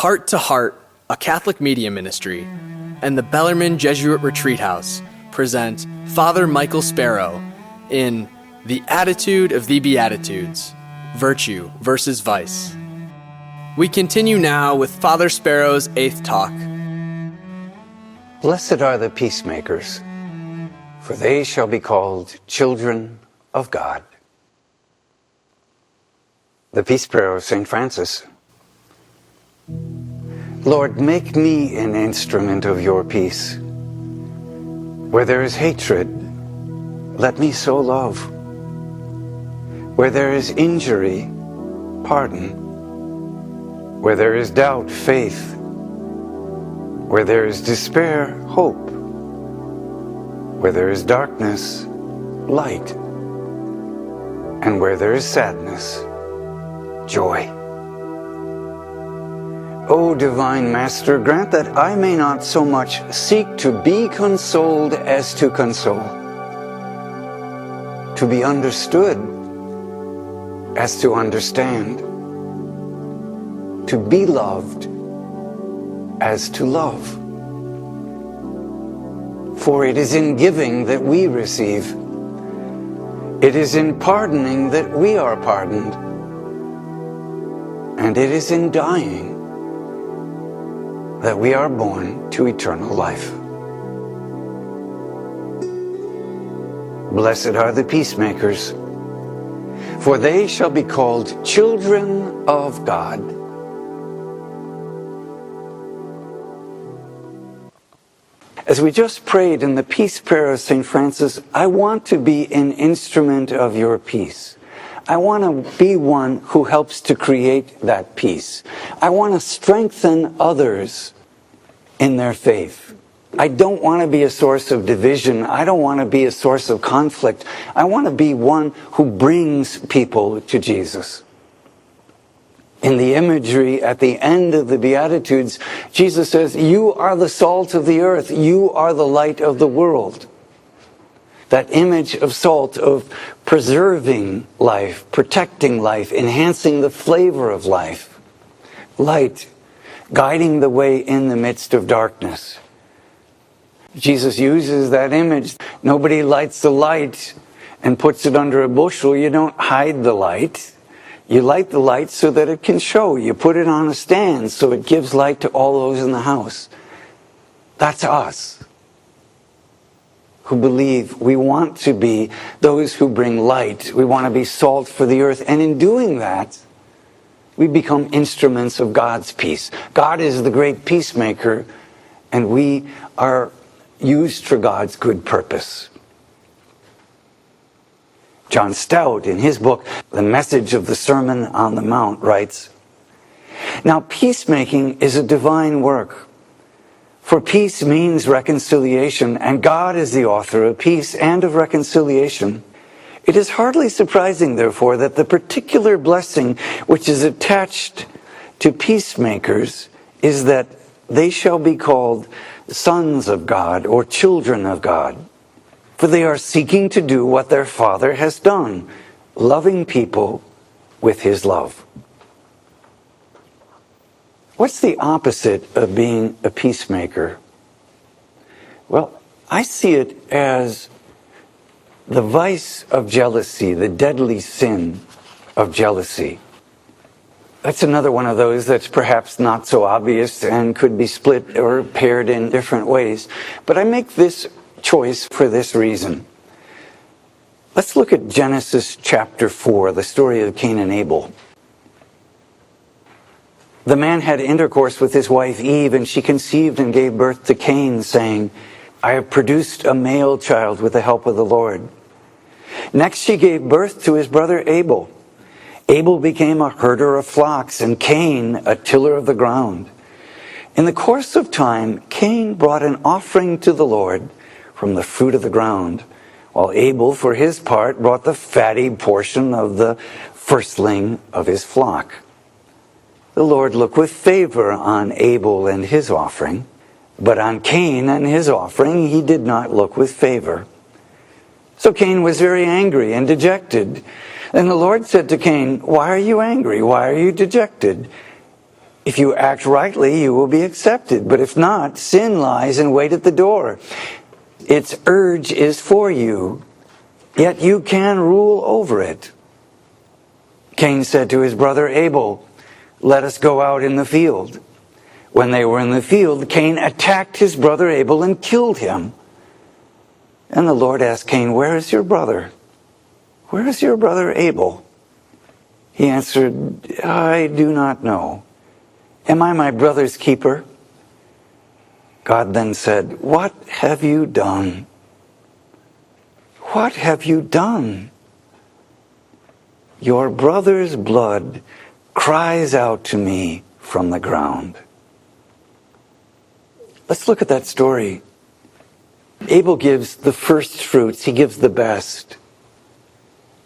Heart to Heart, a Catholic media ministry, and the Bellarmine Jesuit Retreat House present Father Michael Sparrow in The Attitude of the Beatitudes, Virtue versus Vice. We continue now with Father Sparrow's 8th talk. Blessed are the peacemakers, for they shall be called children of God. The Peace Prayer of St. Francis. Lord, make me an instrument of your peace. Where there is hatred, let me sow love. Where there is injury, pardon. Where there is doubt, faith. Where there is despair, hope. Where there is darkness, light. And where there is sadness, joy. O Divine Master, grant that I may not so much seek to be consoled as to console, to be understood as to understand, to be loved as to love. For it is in giving that we receive. It is in pardoning that we are pardoned. And it is in dying that we are born to eternal life. Blessed are the peacemakers, for they shall be called children of God. As we just prayed in the Peace Prayer of St. Francis, I want to be an instrument of your peace. I want to be one who helps to create that peace. I want to strengthen others in their faith. I don't want to be a source of division. I don't want to be a source of conflict. I want to be one who brings people to Jesus. In the imagery at the end of the Beatitudes, Jesus says, "You are the salt of the earth. You are the light of the world." That image of salt, of preserving life, protecting life, enhancing the flavor of life. Light, guiding the way in the midst of darkness. Jesus uses that image. Nobody lights the light and puts it under a bushel. You don't hide the light. You light the light so that it can show. You put it on a stand so it gives light to all those in the house. That's us, who believe we want to be those who bring light. We want to be salt for the earth. And in doing that, we become instruments of God's peace. God is the great peacemaker, and we are used for God's good purpose. John Stout, in his book, The Message of the Sermon on the Mount, writes, "Now peacemaking is a divine work. For peace means reconciliation, and God is the author of peace and of reconciliation. It is hardly surprising, therefore, that the particular blessing which is attached to peacemakers is that they shall be called sons of God or children of God. For they are seeking to do what their Father has done, loving people with his love." What's the opposite of being a peacemaker? Well, I see it as the vice of jealousy, the deadly sin of jealousy. That's another one of those that's perhaps not so obvious and could be split or paired in different ways. But I make this choice for this reason. Let's look at Genesis chapter 4, the story of Cain and Abel. The man had intercourse with his wife Eve, and she conceived and gave birth to Cain, saying, "I have produced a male child with the help of the Lord." Next she gave birth to his brother Abel. Abel became a herder of flocks, and Cain a tiller of the ground. In the course of time, Cain brought an offering to the Lord from the fruit of the ground, while Abel, for his part, brought the fatty portion of the firstling of his flock. The Lord looked with favor on Abel and his offering, but on Cain and his offering he did not look with favor. So Cain was very angry and dejected. And the Lord said to Cain, "Why are you angry? Why are you dejected? If you act rightly, you will be accepted. But if not, sin lies in wait at the door. Its urge is for you, yet you can rule over it. Cain said to his brother Abel, "Let us go out in the field." When they were in the field, Cain attacked his brother Abel and killed him. And the Lord asked Cain, "Where is your brother? Where is your brother Abel?" He answered, "I do not know. Am I my brother's keeper?" God then said, "What have you done? What have you done? Your brother's blood cries out to me from the ground." Let's look at that story. Abel gives the first fruits. He gives the best.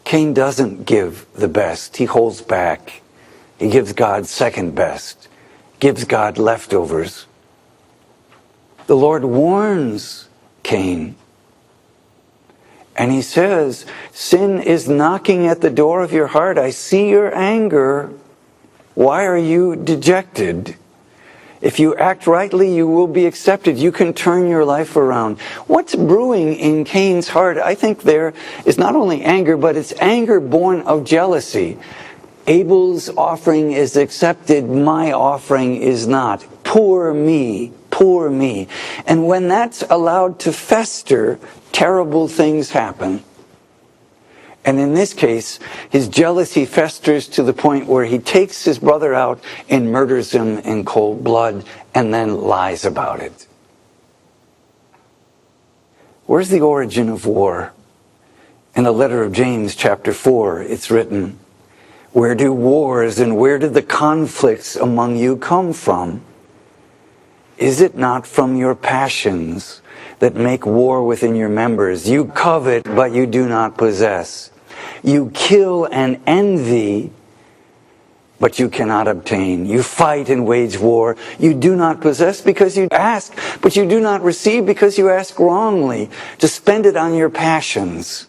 Cain doesn't give the best. He holds back. He gives God second best. Gives God leftovers. The Lord warns Cain. And he says, "Sin is knocking at the door of your heart. I see your anger. Why are you dejected? If you act rightly, you will be accepted. You can turn your life around." What's brewing in Cain's heart, I think there is not only anger, but it's anger born of jealousy. Abel's offering is accepted, my offering is not. Poor me, poor me. And when that's allowed to fester, terrible things happen. And in this case, his jealousy festers to the point where he takes his brother out and murders him in cold blood and then lies about it. Where's the origin of war? In the letter of James, chapter 4, it's written, "Where do wars and where do the conflicts among you come from? Is it not from your passions that make war within your members? You covet, but you do not possess. You kill and envy, but you cannot obtain. You fight and wage war. You do not possess because you ask, but you do not receive because you ask wrongly, to spend it on your passions.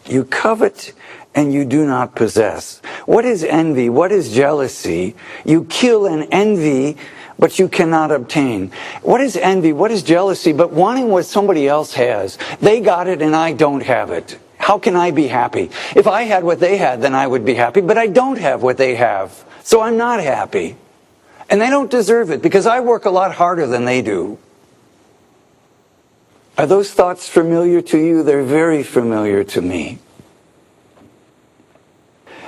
You covet and you do not possess." What is envy? What is jealousy? You kill and envy, but you cannot obtain. What is envy? What is jealousy? But wanting what somebody else has. They got it and I don't have it. How can I be happy? If I had what they had, then I would be happy, but I don't have what they have, so I'm not happy. And they don't deserve it because I work a lot harder than they do. Are those thoughts familiar to you? They're very familiar to me.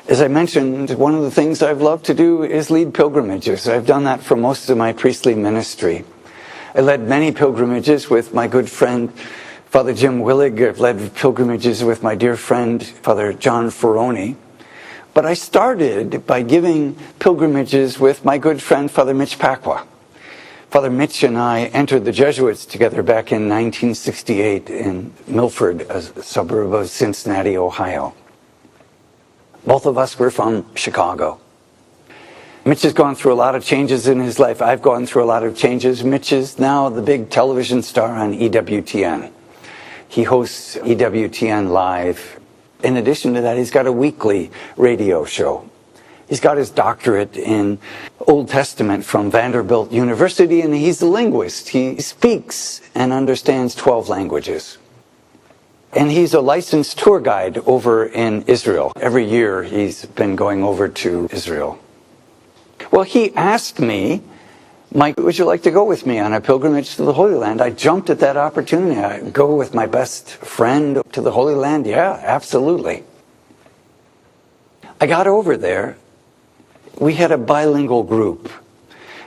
As I mentioned, one of the things I've loved to do is lead pilgrimages. I've done that for most of my priestly ministry. I led many pilgrimages with my good friend, Father Jim Willig. I've led pilgrimages with my dear friend, Father John Ferroni. But I started by giving pilgrimages with my good friend, Father Mitch Pacwa. Father Mitch and I entered the Jesuits together back in 1968 in Milford, a suburb of Cincinnati, Ohio. Both of us were from Chicago. Mitch has gone through a lot of changes in his life. I've gone through a lot of changes. Mitch is now the big television star on EWTN. He hosts EWTN Live. In addition to that, he's got a weekly radio show. He's got his doctorate in Old Testament from Vanderbilt University, and he's a linguist. He speaks and understands 12 languages. And he's a licensed tour guide over in Israel. Every year he's been going over to Israel. Well, he asked me, "Mike, would you like to go with me on a pilgrimage to the Holy Land?" I jumped at that opportunity. I'd go with my best friend to the Holy Land. Yeah, absolutely. I got over there. We had a bilingual group.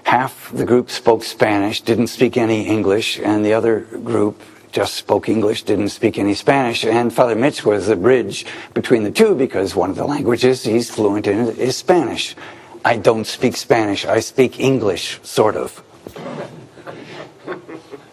Half the group spoke Spanish, didn't speak any English, and the other group just spoke English, didn't speak any Spanish, and Father Mitch was the bridge between the two because one of the languages he's fluent in is Spanish. I don't speak Spanish, I speak English, sort of.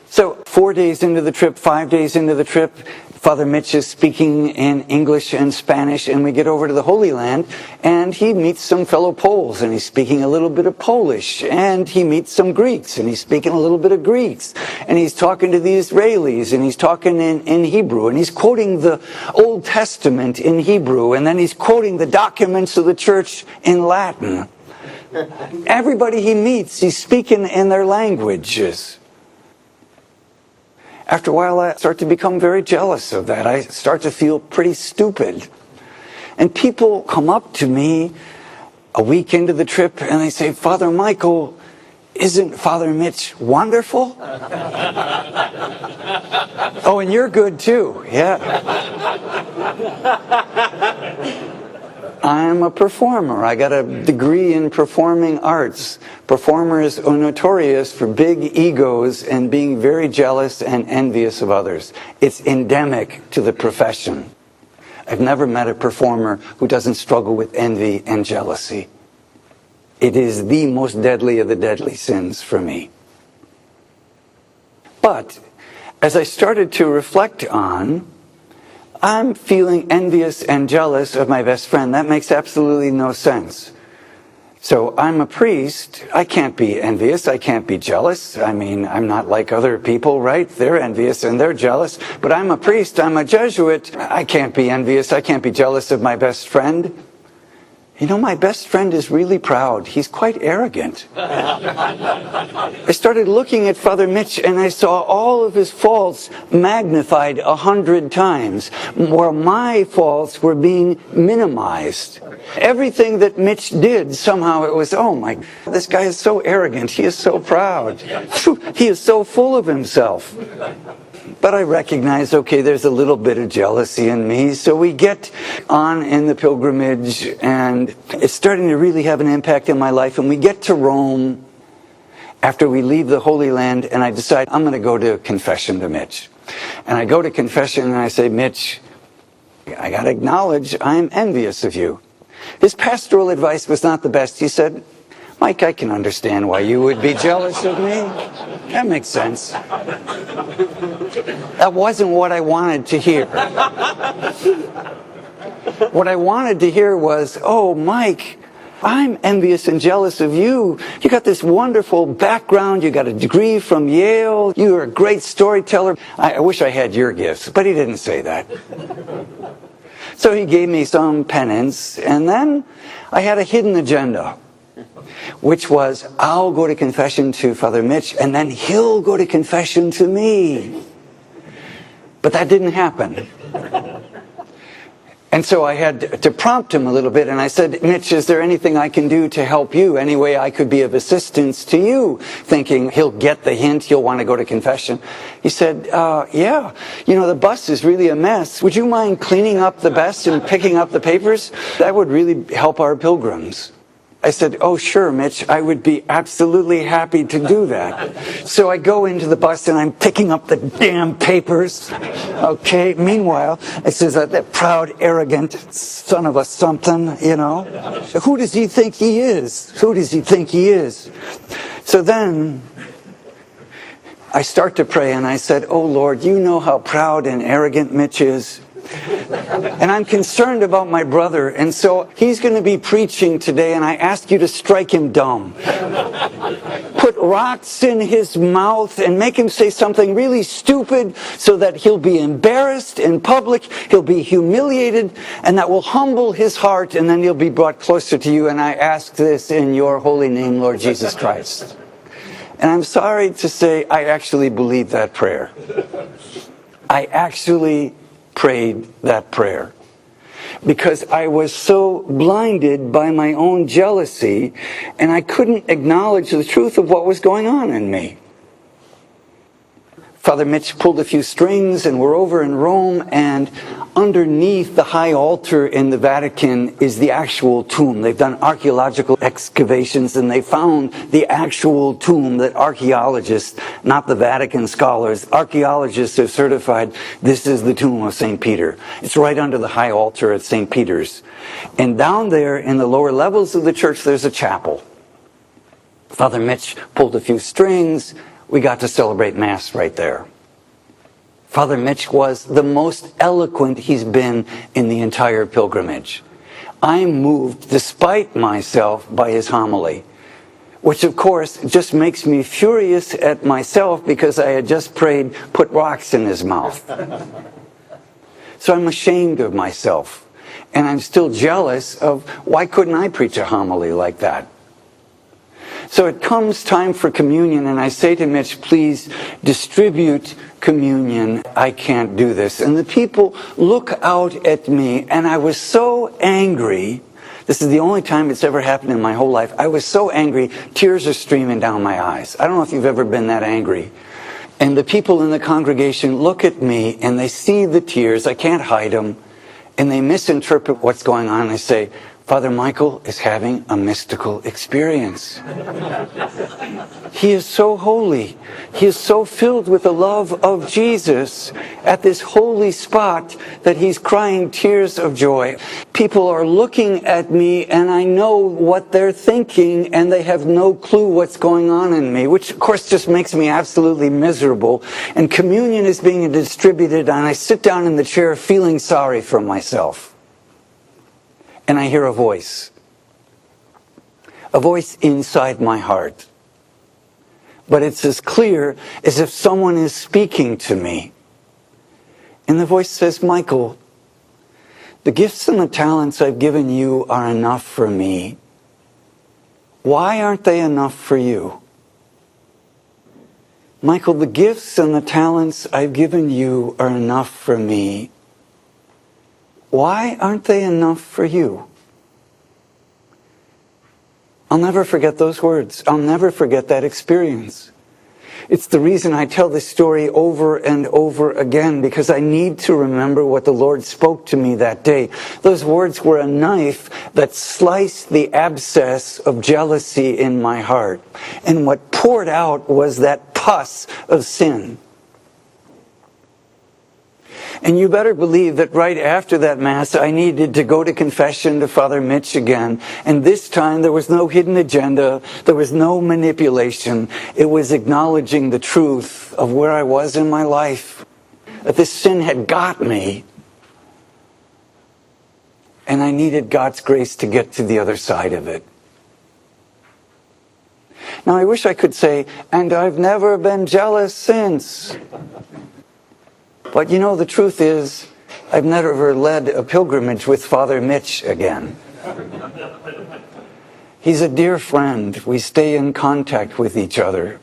So 4 days into the trip, 5 days into the trip, Father Mitch is speaking in English and Spanish, and we get over to the Holy Land, and he meets some fellow Poles, and he's speaking a little bit of Polish, and he meets some Greeks, and he's speaking a little bit of Greeks, and he's talking to the Israelis, and he's talking in Hebrew, and he's quoting the Old Testament in Hebrew, and then he's quoting the documents of the church in Latin. Everybody he meets, he's speaking in their languages. After a while, I start to become very jealous of that. I start to feel pretty stupid. And people come up to me a week into the trip and they say, Father Michael, isn't Father Mitch wonderful? Oh, and you're good too. Yeah. I'm a performer. I got a degree in performing arts. Performers are notorious for big egos and being very jealous and envious of others. It's endemic to the profession. I've never met a performer who doesn't struggle with envy and jealousy. It is the most deadly of the deadly sins for me. But as I started to reflect on, I'm feeling envious and jealous of my best friend. That makes absolutely no sense. So I'm a priest. I can't be envious. I can't be jealous. I mean, I'm not like other people, right? They're envious and they're jealous. But I'm a priest. I'm a Jesuit. I can't be envious. I can't be jealous of my best friend. You know, my best friend is really proud. He's quite arrogant. I started looking at Father Mitch and I saw all of his faults magnified 100 times, where my faults were being minimized. Everything that Mitch did, somehow it was, oh my, this guy is so arrogant. He is so proud. He is so full of himself. But I recognize, okay, there's a little bit of jealousy in me. So we get on in the pilgrimage, and it's starting to really have an impact in my life. And we get to Rome after we leave the Holy Land, and I decide I'm going to go to confession to Mitch. And I go to confession, and I say, Mitch, I got to acknowledge I'm envious of you. His pastoral advice was not the best. He said, Mike, I can understand why you would be jealous of me. That makes sense. That wasn't what I wanted to hear. What I wanted to hear was, oh, Mike, I'm envious and jealous of you. You got this wonderful background. You got a degree from Yale. You're a great storyteller. I wish I had your gifts, but he didn't say that. So he gave me some penance, and then I had a hidden agenda, which was, I'll go to confession to Father Mitch, and then he'll go to confession to me. But that didn't happen. And so I had to prompt him a little bit, and I said, Mitch, is there anything I can do to help you? Any way I could be of assistance to you? Thinking he'll get the hint, he'll want to go to confession. He said, yeah, you know, the bus is really a mess. Would you mind cleaning up the bus and picking up the papers? That would really help our pilgrims. I said, oh, sure, Mitch, I would be absolutely happy to do that. So I go into the bus and I'm picking up the damn papers. Okay, meanwhile, it says that proud, arrogant son of a something, you know. Who does he think he is? Who does he think he is? So then I start to pray and I said, oh, Lord, you know how proud and arrogant Mitch is. And I'm concerned about my brother, and so he's going to be preaching today, and I ask you to strike him dumb. Put rocks in his mouth and make him say something really stupid so that he'll be embarrassed in public, he'll be humiliated, and that will humble his heart, and then he'll be brought closer to you. And I ask this in your holy name, Lord Jesus Christ. And I'm sorry to say I actually believe that prayer. I actually prayed that prayer because I was so blinded by my own jealousy and I couldn't acknowledge the truth of what was going on in me. Father Mitch pulled a few strings and we're over in Rome, and underneath the high altar in the Vatican is the actual tomb. They've done archaeological excavations and they found the actual tomb that archaeologists, not the Vatican scholars, archaeologists have certified this is the tomb of St. Peter. It's right under the high altar at St. Peter's. And down there in the lower levels of the church there's a chapel. Father Mitch pulled a few strings. We got to celebrate Mass right there. Father Mitch was the most eloquent he's been in the entire pilgrimage. I'm moved, despite myself, by his homily, which of course just makes me furious at myself because I had just prayed, put rocks in his mouth. So I'm ashamed of myself, and I'm still jealous of why couldn't I preach a homily like that? So it comes time for communion, and I say to Mitch, please distribute communion. I can't do this. And the people look out at me, and I was so angry. This is the only time it's ever happened in my whole life. I was so angry, tears are streaming down my eyes. I don't know if you've ever been that angry. And the people in the congregation look at me, and they see the tears. I can't hide them. And they misinterpret what's going on. They say, Father Michael is having a mystical experience. He is so holy. He is so filled with the love of Jesus at this holy spot that he's crying tears of joy. People are looking at me, and I know what they're thinking, and they have no clue what's going on in me, which of course just makes me absolutely miserable. And communion is being distributed, and I sit down in the chair feeling sorry for myself. And I hear a voice inside my heart. But it's as clear as if someone is speaking to me. And the voice says, Michael, the gifts and the talents I've given you are enough for me. Why aren't they enough for you? Michael, the gifts and the talents I've given you are enough for me. Why aren't they enough for you? I'll never forget those words. I'll never forget that experience. It's the reason I tell this story over and over again, because I need to remember what the Lord spoke to me that day. Those words were a knife that sliced the abscess of jealousy in my heart. And what poured out was that pus of sin. And you better believe that right after that Mass, I needed to go to confession to Father Mitch again. And this time, there was no hidden agenda. There was no manipulation. It was acknowledging the truth of where I was in my life. That this sin had got me. And I needed God's grace to get to the other side of it. Now, I wish I could say, and I've never been jealous since. But you know, the truth is, I've never led a pilgrimage with Father Mitch again. He's a dear friend. We stay in contact with each other.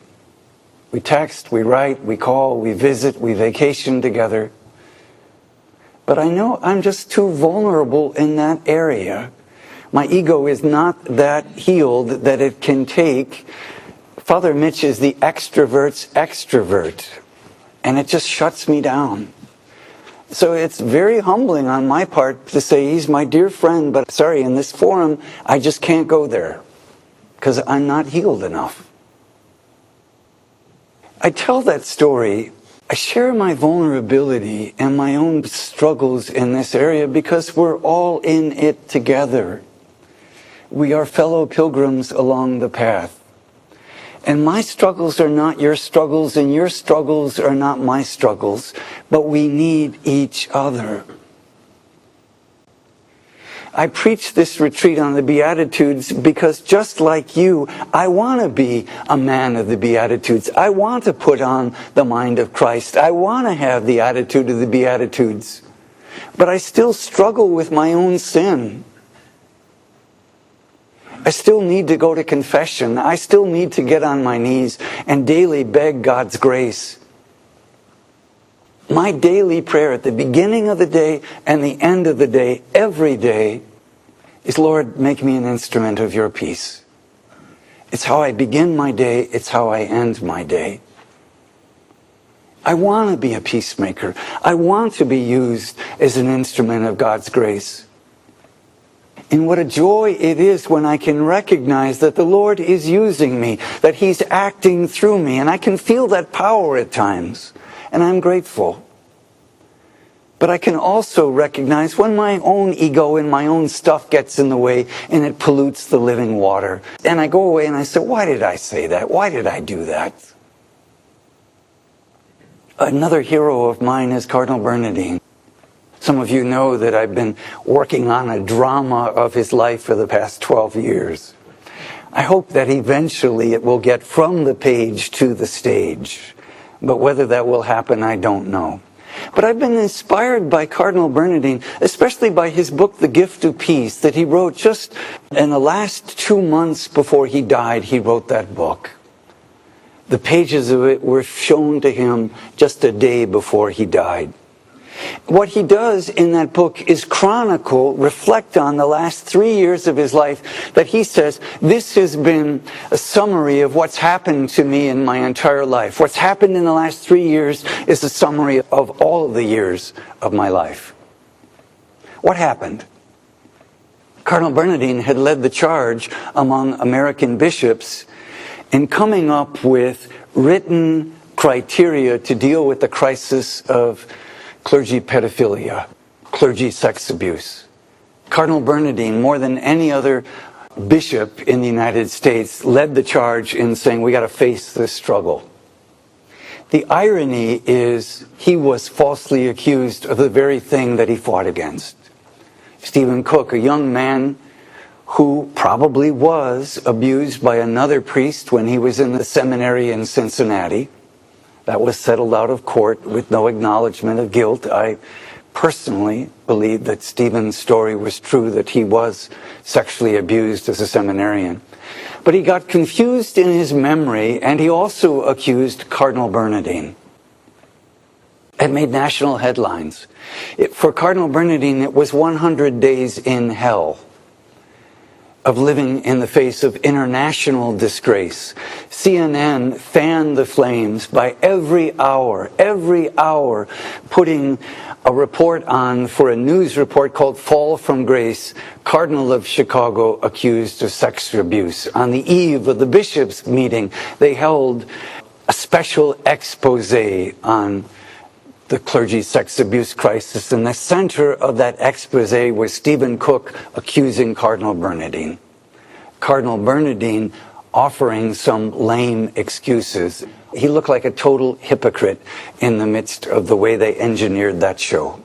We text, we write, we call, we visit, we vacation together. But I know I'm just too vulnerable in that area. My ego is not that healed that it can take. Father Mitch is the extrovert's extrovert. And it just shuts me down. So it's very humbling on my part to say he's my dear friend, but sorry, in this forum, I just can't go there because I'm not healed enough. I tell that story, I share my vulnerability and my own struggles in this area because we're all in it together. We are fellow pilgrims along the path. And my struggles are not your struggles, and your struggles are not my struggles, but we need each other. I preach this retreat on the Beatitudes because just like you, I want to be a man of the Beatitudes. I want to put on the mind of Christ. I want to have the attitude of the Beatitudes. But I still struggle with my own sin. I still need to go to confession. I still need to get on my knees and daily beg God's grace. My daily prayer at the beginning of the day and the end of the day, every day, is, Lord, make me an instrument of your peace. It's how I begin my day. It's how I end my day. I want to be a peacemaker. I want to be used as an instrument of God's grace. And what a joy it is when I can recognize that the Lord is using me, that He's acting through me, and I can feel that power at times, and I'm grateful. But I can also recognize when my own ego and my own stuff gets in the way and it pollutes the living water. And I go away and I say, why did I say that? Why did I do that? Another hero of mine is Cardinal Bernardine. Some of you know that I've been working on a drama of his life for the past 12 years. I hope that eventually it will get from the page to the stage. But whether that will happen, I don't know. But I've been inspired by Cardinal Bernardin, especially by his book, The Gift of Peace, that he wrote just in the last 2 months before he died. He wrote that book. The pages of it were shown to him just a day before he died. What he does in that book is reflect on the last 3 years of his life, that he says, this has been a summary of what's happened to me in my entire life. What's happened in the last 3 years is a summary of all of the years of my life. What happened? Cardinal Bernardin had led the charge among American bishops in coming up with written criteria to deal with the crisis of clergy pedophilia, clergy sex abuse. Cardinal Bernardin, more than any other bishop in the United States, led the charge in saying, we got to face this struggle. The irony is he was falsely accused of the very thing that he fought against. Stephen Cook, a young man who probably was abused by another priest when he was in the seminary in Cincinnati. That was settled out of court with no acknowledgement of guilt. I personally believe that Stephen's story was true, that he was sexually abused as a seminarian. But he got confused in his memory, and he also accused Cardinal Bernardin. It made national headlines. For Cardinal Bernardin, it was 100 days in hell of living in the face of international disgrace. CNN fanned the flames by every hour, putting a report on for a news report called Fall from Grace, Cardinal of Chicago accused of sex abuse. On the eve of the bishops' meeting, they held a special expose on the clergy sex abuse crisis. In the center of that expose was Stephen Cook accusing Cardinal Bernardin. Cardinal Bernardin offering some lame excuses. He looked like a total hypocrite in the midst of the way they engineered that show.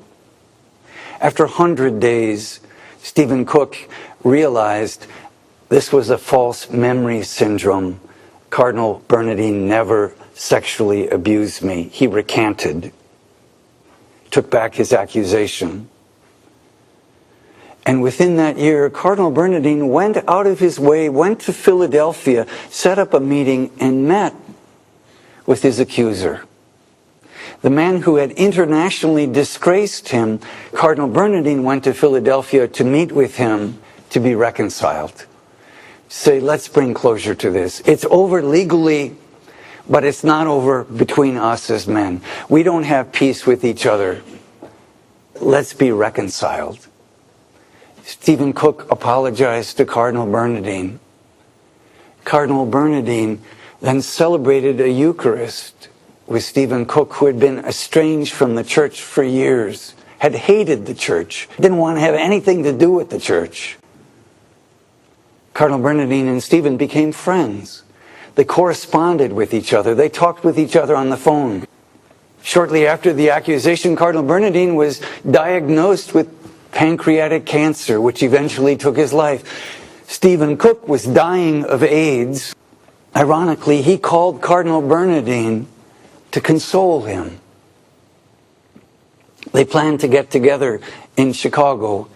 After 100 days, Stephen Cook realized this was a false memory syndrome. Cardinal Bernardin never sexually abused me. He recanted, took back his accusation. And within that year, Cardinal Bernardin went out of his way, went to Philadelphia, set up a meeting, and met with his accuser. The man who had internationally disgraced him, Cardinal Bernardin went to Philadelphia to meet with him to be reconciled. Say, let's bring closure to this. It's over legally, but it's not over between us as men. We don't have peace with each other. Let's be reconciled. Stephen Cook apologized to Cardinal Bernardin. Cardinal Bernardin then celebrated a Eucharist with Stephen Cook, who had been estranged from the church for years, had hated the church, didn't want to have anything to do with the church. Cardinal Bernardin and Stephen became friends. They corresponded with each other. They talked with each other on the phone. Shortly after the accusation, Cardinal Bernardin was diagnosed with pancreatic cancer, which eventually took his life. Stephen Cook was dying of AIDS. Ironically, he called Cardinal Bernardin to console him. They planned to get together in Chicago,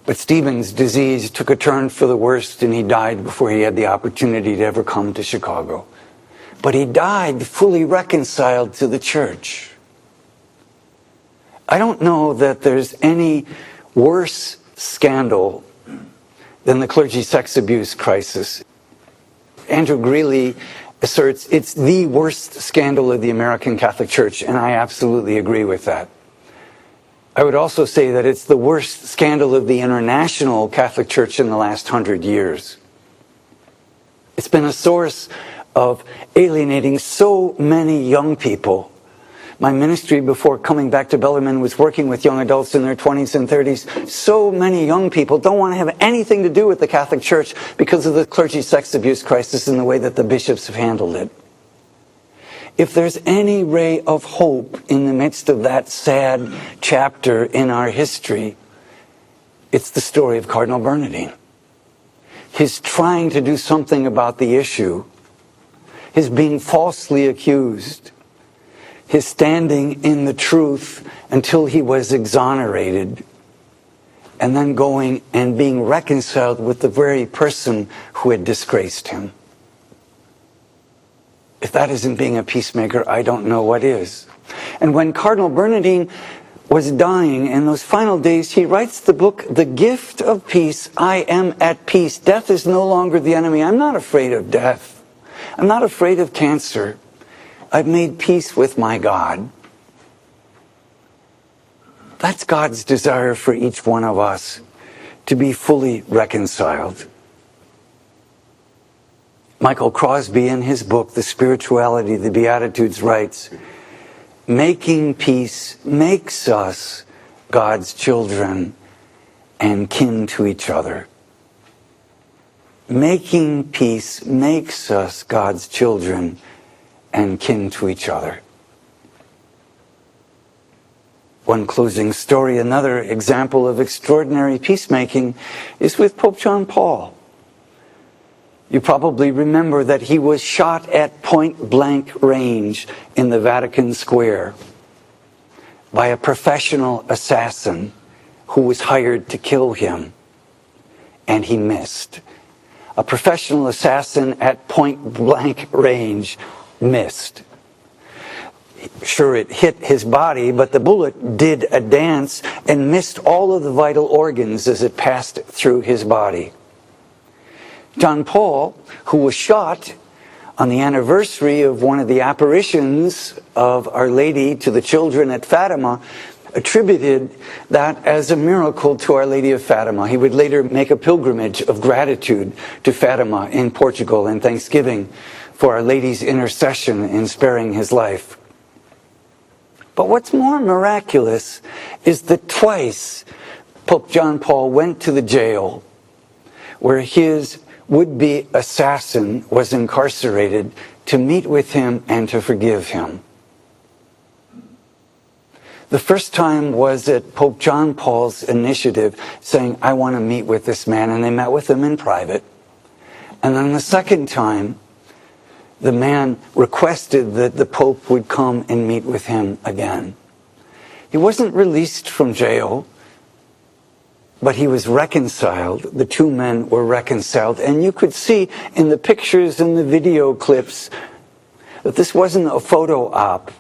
but Stephen's disease took a turn for the worst, and he died before he had the opportunity to ever come to Chicago. But he died fully reconciled to the church. I don't know that there's any worse scandal than the clergy sex abuse crisis. Andrew Greeley asserts it's the worst scandal of the American Catholic Church, and I absolutely agree with that. I would also say that it's the worst scandal of the international Catholic Church in the last 100 years. It's been a source of alienating so many young people. My ministry before coming back to Bellarmine was working with young adults in their 20s and 30s. So many young people don't want to have anything to do with the Catholic Church because of the clergy sex abuse crisis and the way that the bishops have handled it. If there's any ray of hope in the midst of that sad chapter in our history, it's the story of Cardinal Bernardin. His trying to do something about the issue, his being falsely accused, his standing in the truth until he was exonerated, and then going and being reconciled with the very person who had disgraced him. If that isn't being a peacemaker, I don't know what is. And when Cardinal Bernardin was dying in those final days, he writes the book, The Gift of Peace. I am at peace. Death is no longer the enemy. I'm not afraid of death. I'm not afraid of cancer. I've made peace with my God. That's God's desire for each one of us, to be fully reconciled. Michael Crosby, in his book, The Spirituality of the Beatitudes, writes, making peace makes us God's children and kin to each other. Making peace makes us God's children and kin to each other. One closing story, another example of extraordinary peacemaking, is with Pope John Paul. You probably remember that he was shot at point-blank range in the Vatican Square by a professional assassin who was hired to kill him, and he missed. A professional assassin at point-blank range missed. Sure, it hit his body, but the bullet did a dance and missed all of the vital organs as it passed through his body. John Paul, who was shot on the anniversary of one of the apparitions of Our Lady to the children at Fatima, attributed that as a miracle to Our Lady of Fatima. He would later make a pilgrimage of gratitude to Fatima in Portugal and thanksgiving for Our Lady's intercession in sparing his life. But what's more miraculous is that twice Pope John Paul went to the jail where his would-be assassin was incarcerated to meet with him and to forgive him. The first time was at Pope John Paul's initiative, saying, I want to meet with this man, and they met with him in private. And then the second time, the man requested that the Pope would come and meet with him again. He wasn't released from jail, but he was reconciled. The two men were reconciled. And you could see in the pictures and the video clips that this wasn't a photo op.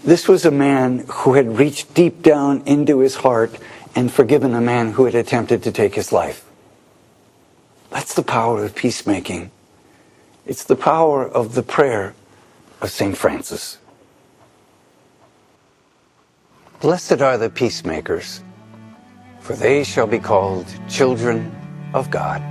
This was a man who had reached deep down into his heart and forgiven a man who had attempted to take his life. That's the power of peacemaking. It's the power of the prayer of St. Francis. Blessed are the peacemakers, for they shall be called children of God.